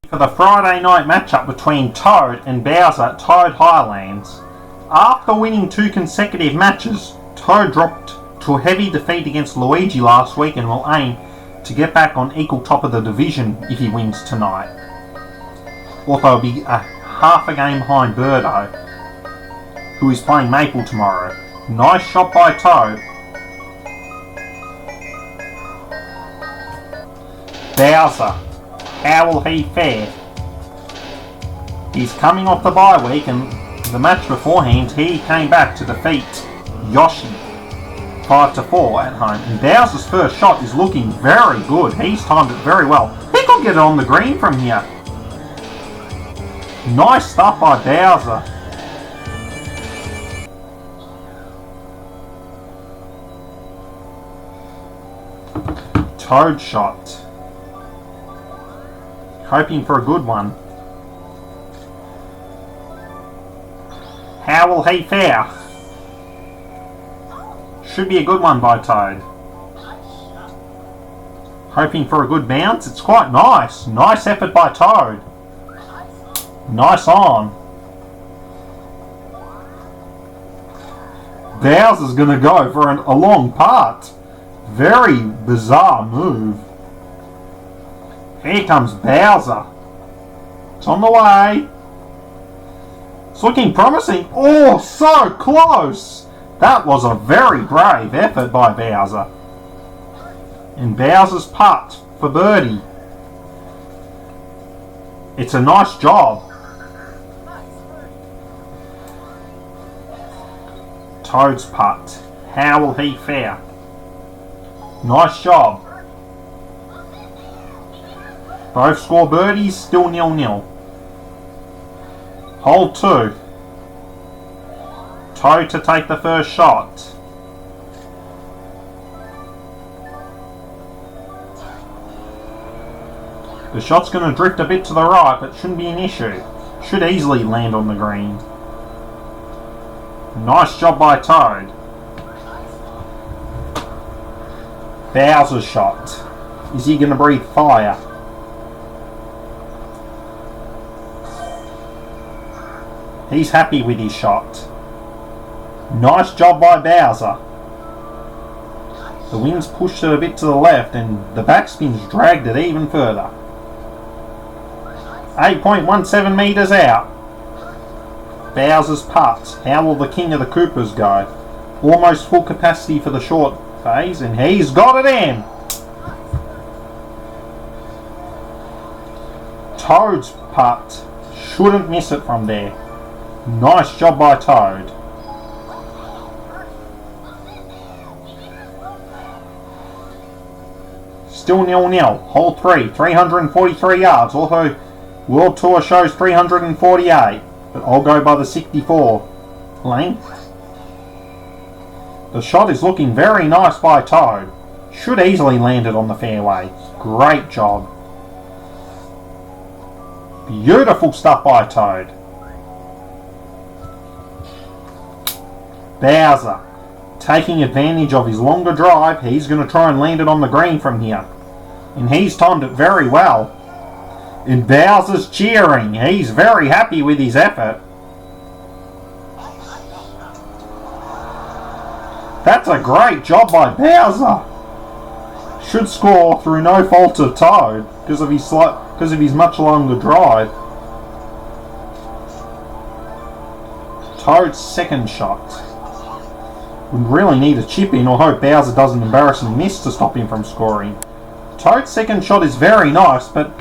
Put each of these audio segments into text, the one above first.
For the Friday night matchup between Toad and Bowser at Toad Highlands. After winning 2 consecutive matches, Toad dropped to a heavy defeat against Luigi last week and will aim to get back on equal top of the division if he wins tonight. Although he'll be half a game behind Birdo, who is playing Maple tomorrow. Nice shot by Toad. Bowser. How will he fare? He's coming off the bye week, and the match beforehand he came back to defeat Yoshi 5-4 at home. And Bowser's first shot is looking very good. He's timed it very well. He could get it on the green from here. Nice stuff by Bowser. Toad shot. Hoping for a good one. How will he fare? Should be a good one by Toad. Hoping for a good bounce. It's quite nice. Nice effort by Toad. Nice on. Bowser's going to go for a long putt. Very bizarre move. Here comes Bowser. It's on the way. It's looking promising. Oh, so close. That was a very brave effort by Bowser. And Bowser's putt for birdie. It's a nice job. Toad's putt. How will he fare? Nice job. Both score birdies, still 0-0. Hole 2. Toad to take the first shot. The shot's going to drift a bit to the right, but shouldn't be an issue. Should easily land on the green. Nice job by Toad. Bowser's shot. Is he going to breathe fire? He's happy with his shot. Nice job by Bowser. The wind's pushed it a bit to the left and the backspin's dragged it even further. 8.17 metres out. Bowser's putt. How will the King of the Koopas go? Almost full capacity for the short phase, and he's got it in. Toad's putt. Shouldn't miss it from there. Nice job by Toad. Still 0-0. Hole 3, 343 yards. Although World Tour shows 348. But I'll go by the 64 length. The shot is looking very nice by Toad. Should easily land it on the fairway. Great job. Beautiful stuff by Toad. Bowser, taking advantage of his longer drive, he's going to try and land it on the green from here. And he's timed it very well. And Bowser's cheering. He's very happy with his effort. That's a great job by Bowser. Should score through no fault of Toad because of his much longer drive. Toad's second shot. Would really need a chip in or hope Bowser does an embarrassing miss to stop him from scoring. Toad's second shot is very nice, but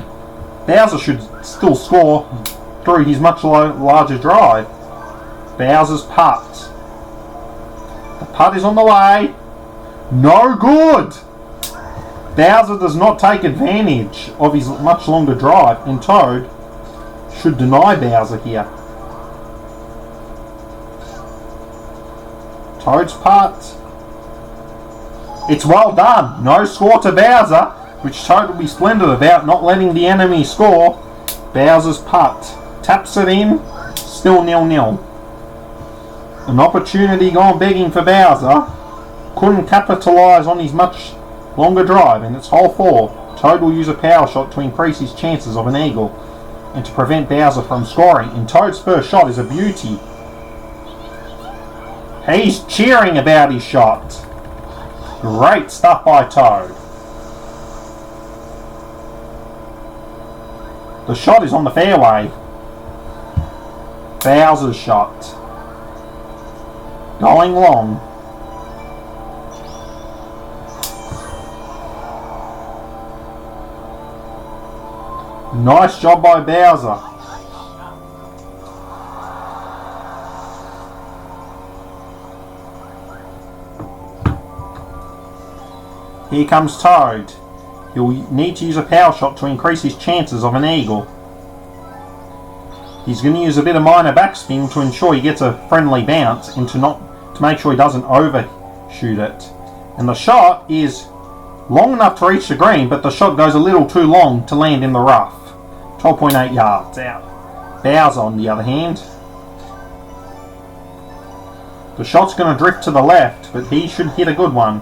Bowser should still score through his much larger drive. Bowser's putt. The putt is on the way. No good! Bowser does not take advantage of his much longer drive, and Toad should deny Bowser here. Toad's putt. It's well done. No score to Bowser, which Toad will be splendid about not letting the enemy score. Bowser's putt. Taps it in. Still 0-0. An opportunity gone begging for Bowser. Couldn't capitalise on his much longer drive, and it's hole 4. Toad will use a power shot to increase his chances of an eagle. and to prevent Bowser from scoring. And Toad's first shot is a beauty. He's cheering about his shot. Great stuff by Toad. The shot is on the fairway. Bowser's shot. Going long. Nice job by Bowser. Here comes Toad. He'll need to use a power shot to increase his chances of an eagle. He's going to use a bit of minor backspin to ensure he gets a friendly bounce and to make sure he doesn't overshoot it. And the shot is long enough to reach the green, but the shot goes a little too long to land in the rough. 12.8 yards out. Bowser, on the other hand, the shot's going to drift to the left, but he should hit a good one.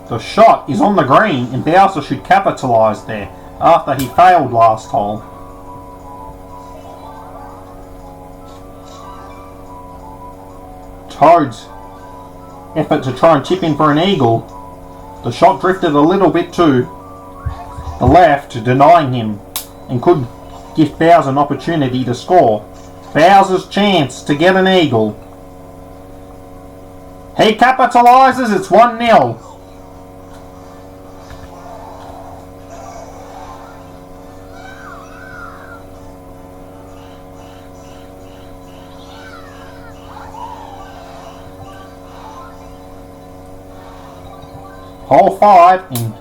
The shot is on the green, and Bowser should capitalise there after he failed last hole. Toad's effort to try and chip in for an eagle. The shot drifted a little bit to the left, denying him, and could give Bowser an opportunity to score. Bowser's chance to get an eagle. He capitalises, it's 1-0. Hole 5, and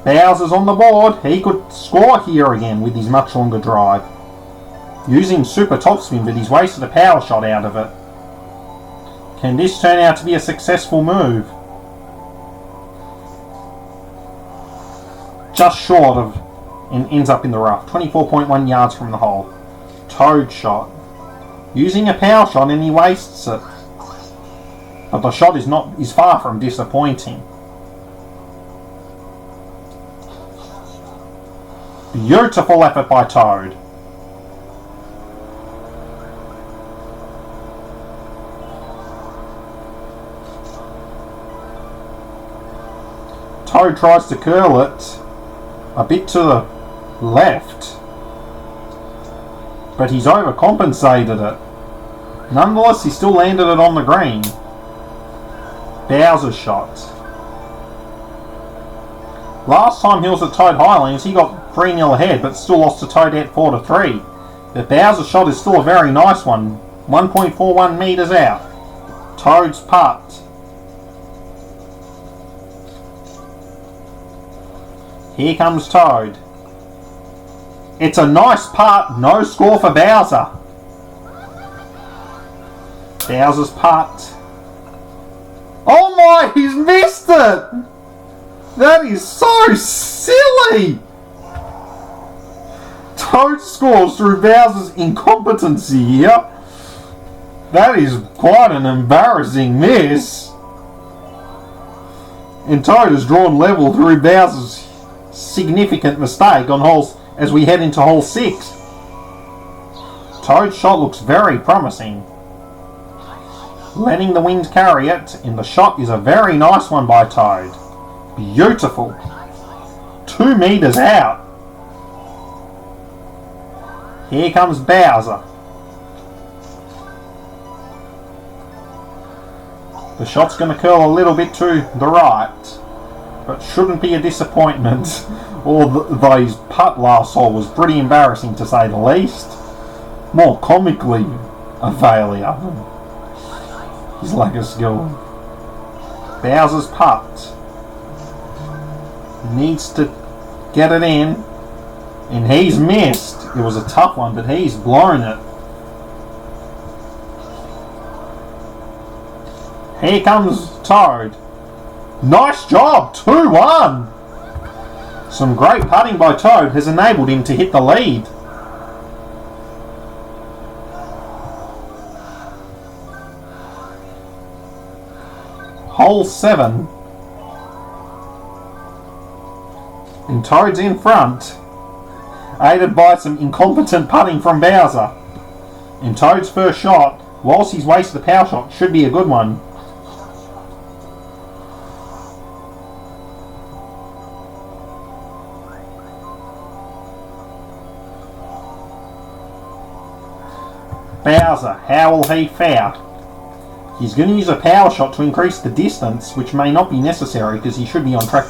Bowser's on the board. He could score here again with his much longer drive. Using super topspin, but he's wasted a power shot out of it. Can this turn out to be a successful move? Just short of, and ends up in the rough. 24.1 yards from the hole. Toad shot. Using a power shot, and he wastes it. But the shot is far from disappointing. Beautiful effort by Toad. Toad tries to curl it a bit to the left, but he's overcompensated it. Nonetheless, he still landed it on the green. Bowser's shot. Last time he was at Toad Highlands, he got 3-0 ahead, but still lost to Toadette 4-3. But Bowser's shot is still a very nice one. 1.41 metres out. Toad's putt. Here comes Toad. It's a nice putt. No score for Bowser. Bowser's putt. Oh my, he's missed it! That is so silly! Toad scores through Bowser's incompetency here. That is quite an embarrassing miss. And Toad has drawn level through Bowser's significant mistake on holes as we head into hole 6. Toad's shot looks very promising. Letting the wind carry it, and the shot is a very nice one by Toad. Beautiful. 2 metres out. Here comes Bowser. The shot's going to curl a little bit to the right, but shouldn't be a disappointment. Although his putt last hole was pretty embarrassing to say the least. More comically a failure. His lack of skill. Bowser's putt. Needs to get it in. And he's missed. It was a tough one, but he's blown it. Here comes Toad. Nice job, 2-1. Some great putting by Toad has enabled him to hit the lead. Hole 7. And Toad's in front, aided by some incompetent putting from Bowser. And Toad's first shot, whilst he's wasted a power shot, should be a good one. Bowser, how will he fare? He's going to use a power shot to increase the distance, which may not be necessary because he should be on track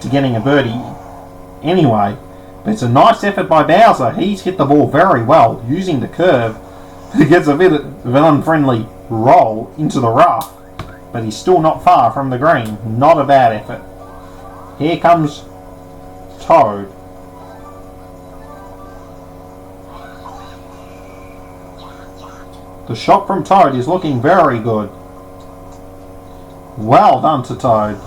to getting a birdie anyway. But it's a nice effort by Bowser. He's hit the ball very well, using the curve. He gets a bit of an unfriendly roll into the rough, but he's still not far from the green. Not a bad effort. Here comes Toad. The shot from Toad is looking very good. Well done to Toad.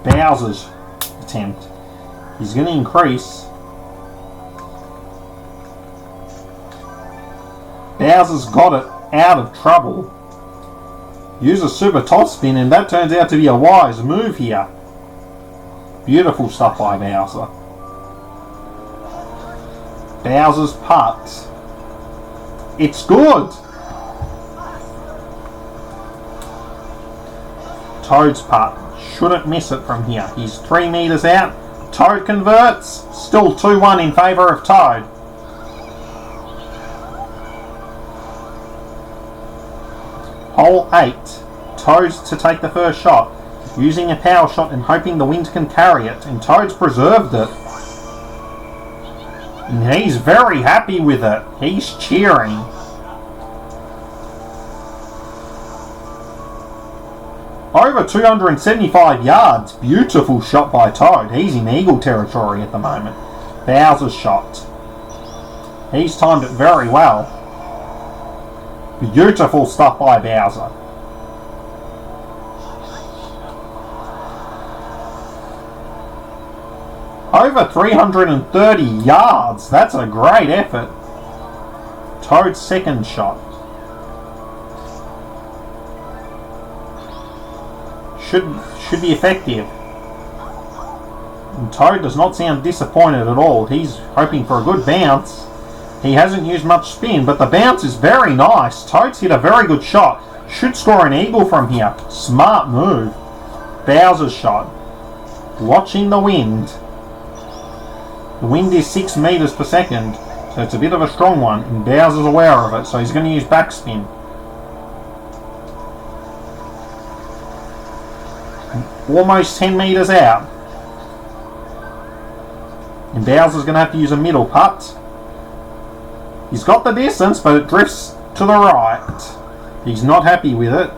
Bowser's attempt. He's going to increase. Bowser's got it out of trouble. Use a super top spin, and that turns out to be a wise move here. Beautiful stuff by Bowser. Bowser's putt. It's good. Toad's putt. Shouldn't miss it from here. He's 3 metres out. Toad converts. Still 2-1 in favour of Toad. Hole 8. Toad's to take the first shot. Using a power shot and hoping the wind can carry it. And Toad's preserved it. And he's very happy with it. He's cheering. Over 275 yards. Beautiful shot by Toad. He's in eagle territory at the moment. Bowser's shot. He's timed it very well. Beautiful stuff by Bowser. Over 330 yards. That's a great effort. Toad's second shot. Should be effective. And Toad does not sound disappointed at all. He's hoping for a good bounce. He hasn't used much spin, but the bounce is very nice. Toad's hit a very good shot. Should score an eagle from here. Smart move. Bowser's shot. Watching the wind. The wind is 6 metres per second, so it's a bit of a strong one, and Bowser's aware of it, so he's going to use backspin. Almost 10 metres out. And Bowser's going to have to use a middle putt. He's got the distance, but it drifts to the right. He's not happy with it.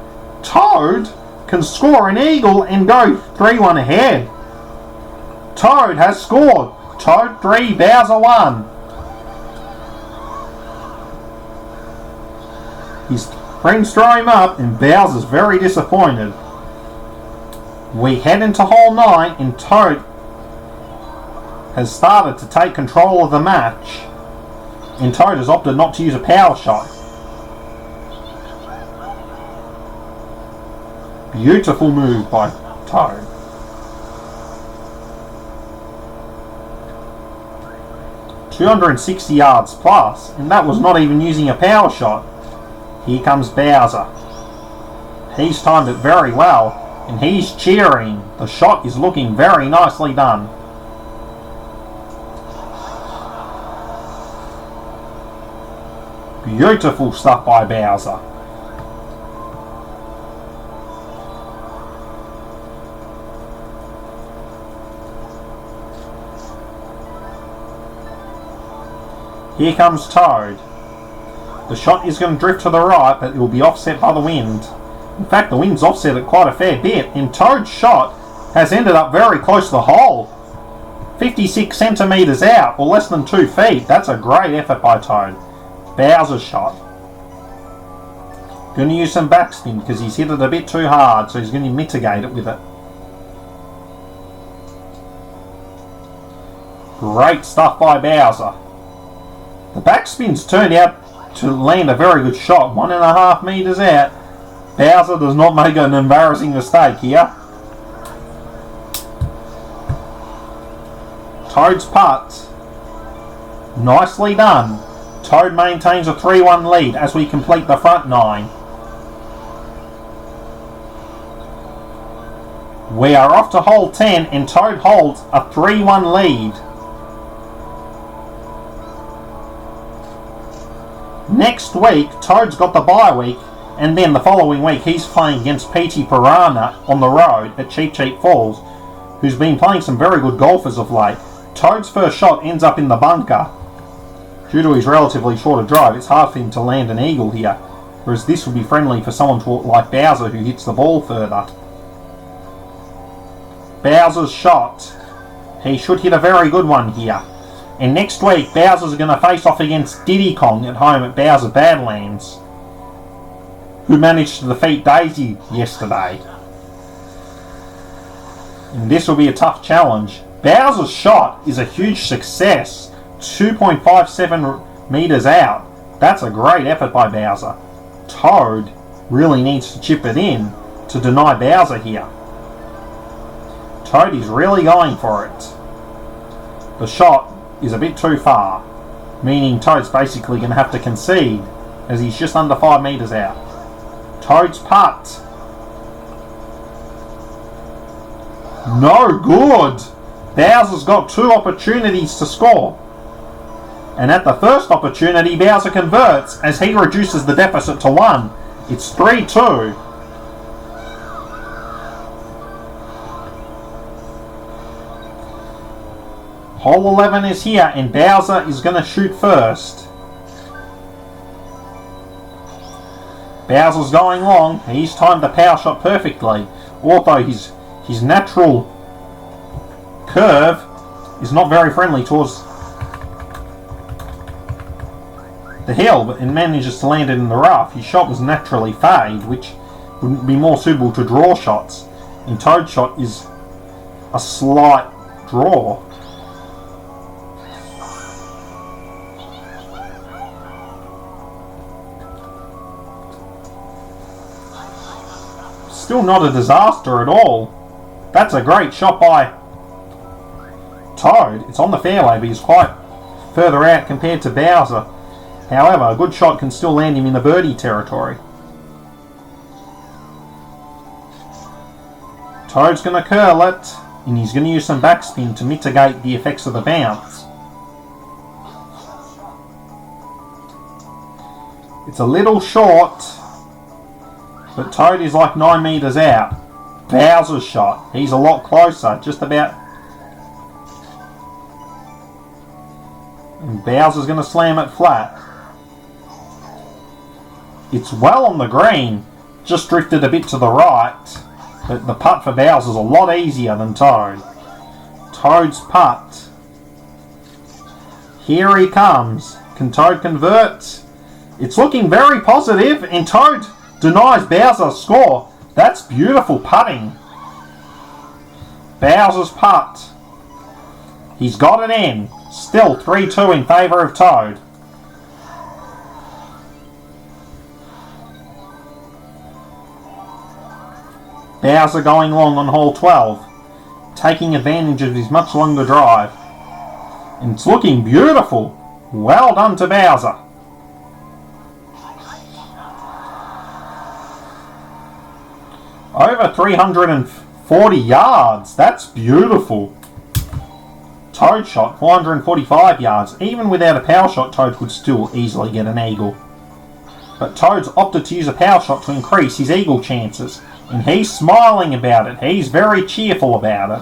Toad can score an eagle and go 3-1 ahead. Toad has scored. Toad 3, Bowser 1. His friends throw him up and Bowser's very disappointed. We head into hole 9 and Toad has started to take control of the match. And Toad has opted not to use a power shot. Beautiful move by Toad. $260 yards plus, and that was not even using a power shot. Here comes Bowser. He's timed it very well, and he's cheering. The shot is looking very nicely done. Beautiful stuff by Bowser. Here comes Toad. The shot is going to drift to the right, but it will be offset by the wind. In fact, the wind's offset it quite a fair bit, and Toad's shot has ended up very close to the hole. 56 centimetres out, or less than 2 feet. That's a great effort by Toad. Bowser's shot. Going to use some backspin because he's hit it a bit too hard, so he's going to mitigate it with it. Great stuff by Bowser. The backspin's turned out to land a very good shot, 1.5 metres out, Bowser does not make an embarrassing mistake here. Toad's putt. Nicely done. Toad maintains a 3-1 lead as we complete the front 9. We are off to hole 10 and Toad holds a 3-1 lead. Next week, Toad's got the bye week, and then the following week he's playing against Peachy Piranha on the road at Cheap Cheap Falls, who's been playing some very good golfers of late. Toad's first shot ends up in the bunker. Due to his relatively shorter drive, it's hard for him to land an eagle here, whereas this would be friendly for someone like Bowser who hits the ball further. Bowser's shot. He should hit a very good one here. And next week, Bowser's going to face off against Diddy Kong at home at Bowser Badlands, who managed to defeat Daisy yesterday. And this will be a tough challenge. Bowser's shot is a huge success. 2.57 meters out. That's a great effort by Bowser. Toad really needs to chip it in to deny Bowser here. Toad is really going for it. The shot is a bit too far, meaning Toad's basically going to have to concede as he's just under 5 meters out. Toad's putt. No good. Bowser's got 2 opportunities to score. And at the first opportunity, Bowser converts as he reduces the deficit to 1. It's 3-2. Hole 11 is here and Bowser is going to shoot first. Bowser's going long. He's timed the power shot perfectly. Although his natural curve is not very friendly towards the hill, but it manages to land it in the rough. His shot was naturally fade, which would be more suitable to draw shots. And Toad's shot is a slight draw. Still not a disaster at all. That's a great shot by Toad. It's on the fairway, but he's quite further out compared to Bowser. However, a good shot can still land him in the birdie territory. Toad's going to curl it, and he's going to use some backspin to mitigate the effects of the bounce. It's a little short, but Toad is like 9 meters out. Bowser's shot. He's a lot closer, just about. And Bowser's going to slam it flat. It's well on the green, just drifted a bit to the right, but the putt for Bowser's a lot easier than Toad. Toad's putt. Here he comes. Can Toad convert? It's looking very positive, and Toad denies Bowser's score. That's beautiful putting. Bowser's putt. He's got it in. Still 3-2 in favour of Toad. Bowser going long on hole 12, taking advantage of his much longer drive. And it's looking beautiful. Well done to Bowser. Over 340 yards. That's beautiful. Toad shot 445 yards. Even without a power shot, Toad could still easily get an eagle. But Toad's opted to use a power shot to increase his eagle chances. And he's smiling about it. He's very cheerful about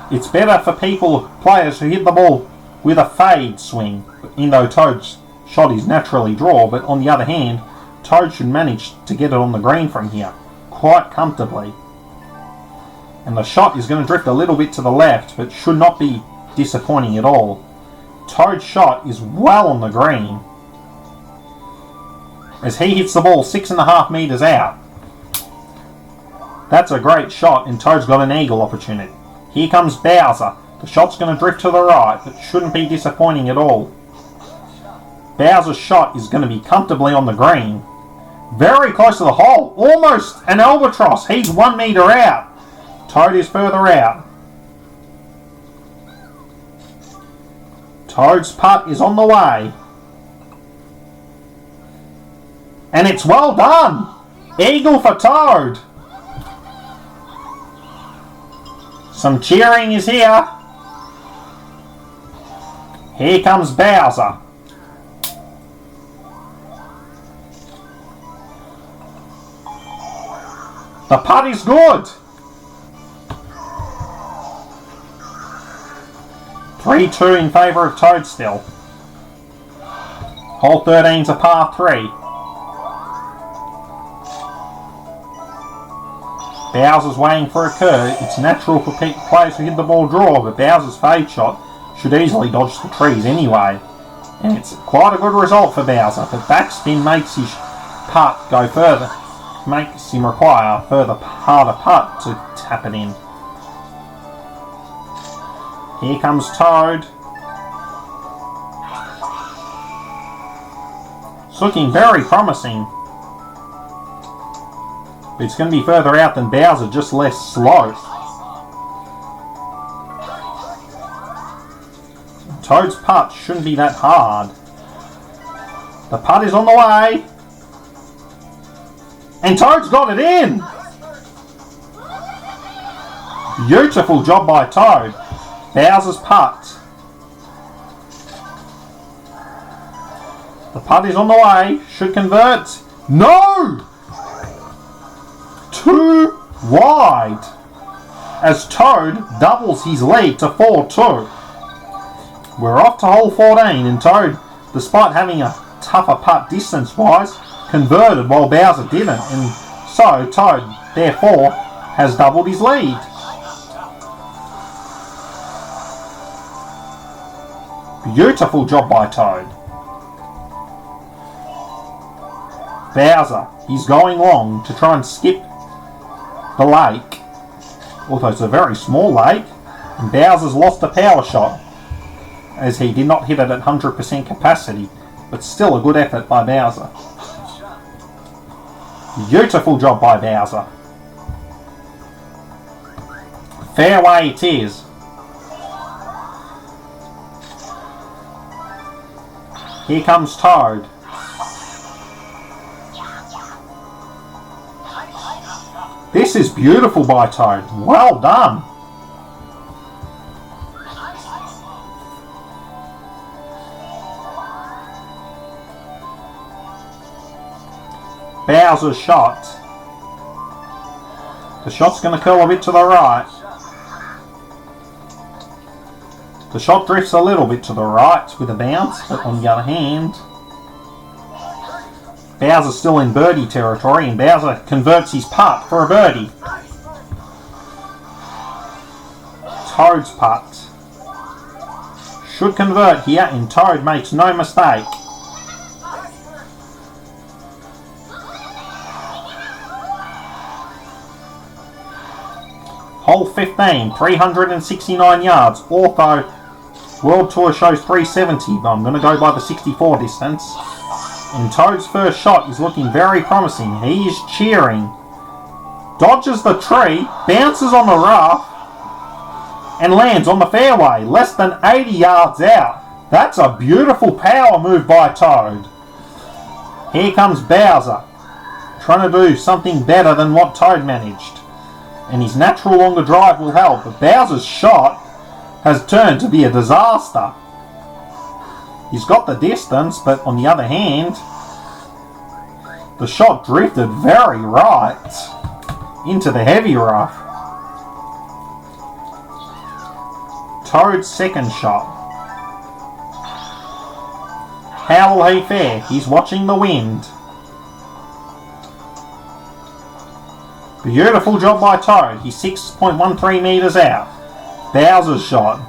it. It's better for players who hit the ball with a fade swing. Even though Toad's shot is naturally draw, but on the other hand, Toad should manage to get it on the green from here quite comfortably. And the shot is going to drift a little bit to the left, but should not be disappointing at all. Toad's shot is well on the green as he hits the ball 6.5 meters out. That's a great shot, and Toad's got an eagle opportunity. Here comes Bowser. The shot's going to drift to the right, but shouldn't be disappointing at all. Bowser's shot is going to be comfortably on the green. Very close to the hole. Almost an albatross. He's 1 metre out. Toad is further out. Toad's putt is on the way. And it's well done. Eagle for Toad. Some cheering is here. Here comes Bowser. The putt is good. 3-2 in favour of Toad still. Hole 13's a par 3. Bowser's waiting for a curve. It's natural for players to hit the ball draw, but Bowser's fade shot should easily dodge the trees anyway. And it's quite a good result for Bowser, but backspin makes his putt go further. Makes him require a further harder putt to tap it in. Here comes Toad. It's looking very promising. But it's going to be further out than Bowser, just less slow. Toad's putt shouldn't be that hard. The putt is on the way. And Toad's got it in! Beautiful job by Toad. Bowser's putt. The putt is on the way. Should convert. No! Too wide. As Toad doubles his lead to 4-2. We're off to hole 14, and Toad, despite having a tougher putt distance-wise, converted while Bowser didn't, and so Toad, therefore, has doubled his lead. Beautiful job by Toad. Bowser, he's going long to try and skip the lake, although it's a very small lake, and Bowser's lost a power shot, as he did not hit it at 100% capacity, but still a good effort by Bowser. Beautiful job by Bowser. Fairway it is. Here comes Toad. This is beautiful by Toad. Well done. Bowser's shot. The shot's going to curl a bit to the right. The shot drifts a little bit to the right with a bounce, but on the other hand, Bowser's still in birdie territory, and Bowser converts his putt for a birdie. Toad's putt should convert here, and Toad makes no mistake. Hole 15, 369 yards. Ortho World Tour shows 370, but I'm going to go by the 64 distance. And Toad's first shot is looking very promising. He is cheering. Dodges the tree, bounces on the rough, and lands on the fairway, less than 80 yards out. That's a beautiful power move by Toad. Here comes Bowser, trying to do something better than what Toad managed. And his natural longer drive will help, but Bowser's shot has turned to be a disaster. He's got the distance, but on the other hand, the shot drifted very right into the heavy rough. Toad's second shot. How will he fare? He's watching the wind. Beautiful job by Toad. He's 6.13 metres out. Bowser's shot.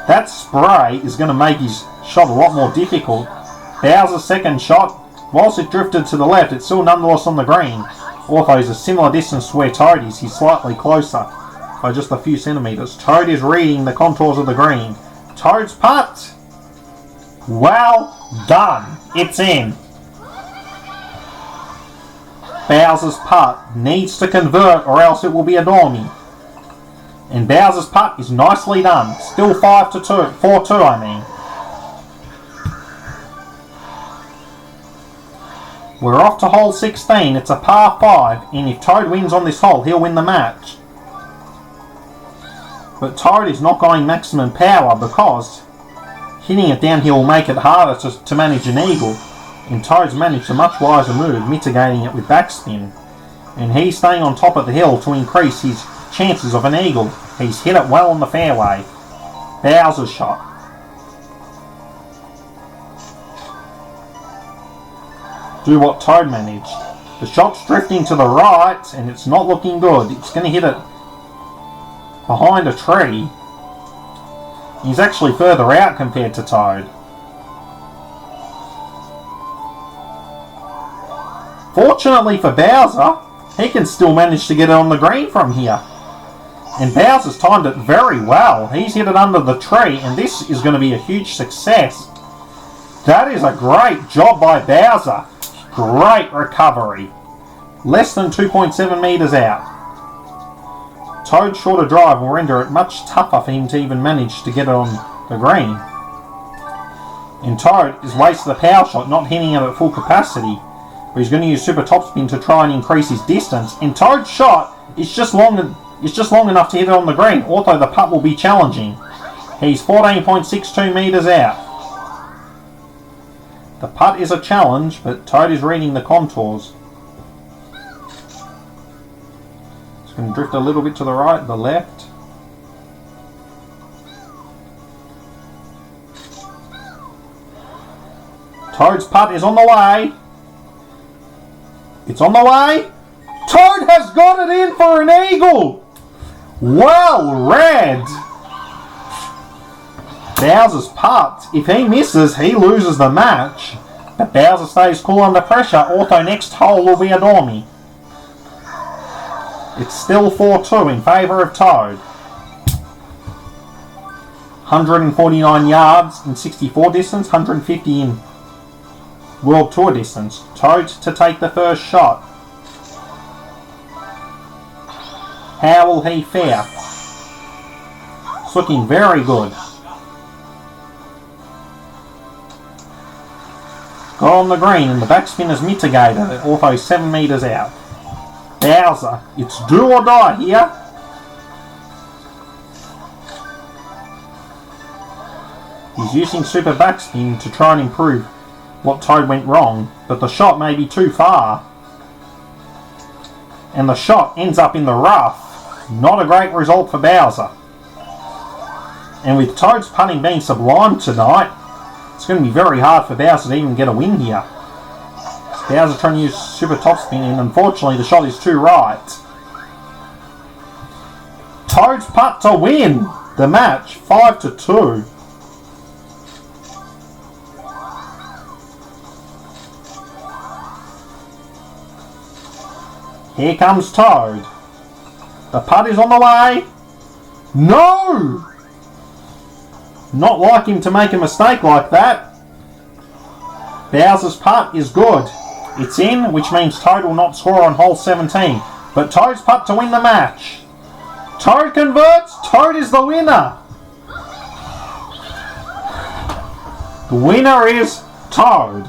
That spray is going to make his shot a lot more difficult. Bowser's second shot, whilst it drifted to the left, it's still nonetheless on the green. Although he's a similar distance to where Toad is, he's slightly closer by just a few centimetres. Toad is reading the contours of the green. Toad's putt. Well done. It's in. Bowser's putt needs to convert or else it will be a dormy. And Bowser's putt is nicely done. Still 5-2, 4-2 I mean. We're off to hole 16. It's a par 5, and if Toad wins on this hole, he'll win the match. But Toad is not going maximum power because hitting it downhill will make it harder to manage an eagle. And Toad's managed a much wiser move, mitigating it with backspin. And he's staying on top of the hill to increase his chances of an eagle. He's hit it well on the fairway. Bowser's shot. Do what Toad managed. The shot's drifting to the right and it's not looking good. It's going to hit it behind a tree. He's actually further out compared to Toad. Fortunately for Bowser, he can still manage to get it on the green from here. And Bowser's timed it very well. He's hit it under the tree and this is going to be a huge success. That is a great job by Bowser. Great recovery. Less than 2.7 metres out. Toad's shorter drive will render it much tougher for him to even manage to get it on the green. And Toad is wasted a power shot, not hitting it at full capacity. But he's going to use super topspin to try and increase his distance. And Toad's shot is just long enough to hit it on the green, although the putt will be challenging. He's 14.62 metres out. The putt is a challenge, but Toad is reading the contours. It's going to drift a little bit to the right, the left. Toad's putt is on the way. It's on the way. Toad has got it in for an eagle. Well read. Bowser's putt, if he misses, he loses the match. But Bowser stays cool under pressure, although next hole will be a dormy. It's still 4-2 in favour of Toad. 149 yards in 64 distance, 150 in World Tour distance. Toad to take the first shot. How will he fare? It's looking very good. Got on the green and the backspin has mitigated it, although 7 metres out. Bowser, it's do or die here. He's using super backspin to try and improve what Toad went wrong, but the shot may be too far. And the shot ends up in the rough. Not a great result for Bowser. And with Toad's putting being sublime tonight, it's going to be very hard for Bowser to even get a win here. Bowser trying to use super topspin and unfortunately the shot is too right. Toad's putt to win the match, 5-2. Here comes Toad. The putt is on the way. No! Not like him to make a mistake like that. Bowser's putt is good. It's in, which means Toad will not score on hole 17. But Toad's putt to win the match. Toad converts. Toad is the winner. The winner is Toad.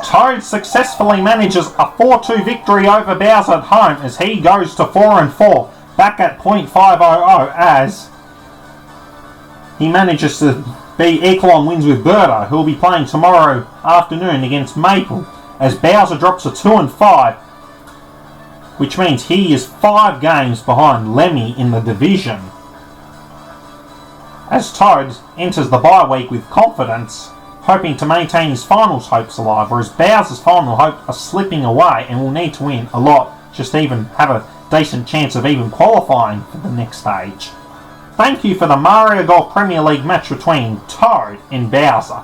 Toad successfully manages a 4-2 victory over Bowser at home as he goes to 4-4, back at .500 as he manages to be equal on wins with Birdo, who will be playing tomorrow afternoon against Maple, as Bowser drops to 2-5, which means he is 5 games behind Lemmy in the division. As Toad enters the bye week with confidence, hoping to maintain his finals hopes alive, whereas Bowser's final hopes are slipping away and will need to win a lot just to even have a decent chance of even qualifying for the next stage. Thank you for the Mario Golf Premier League match between Toad and Bowser.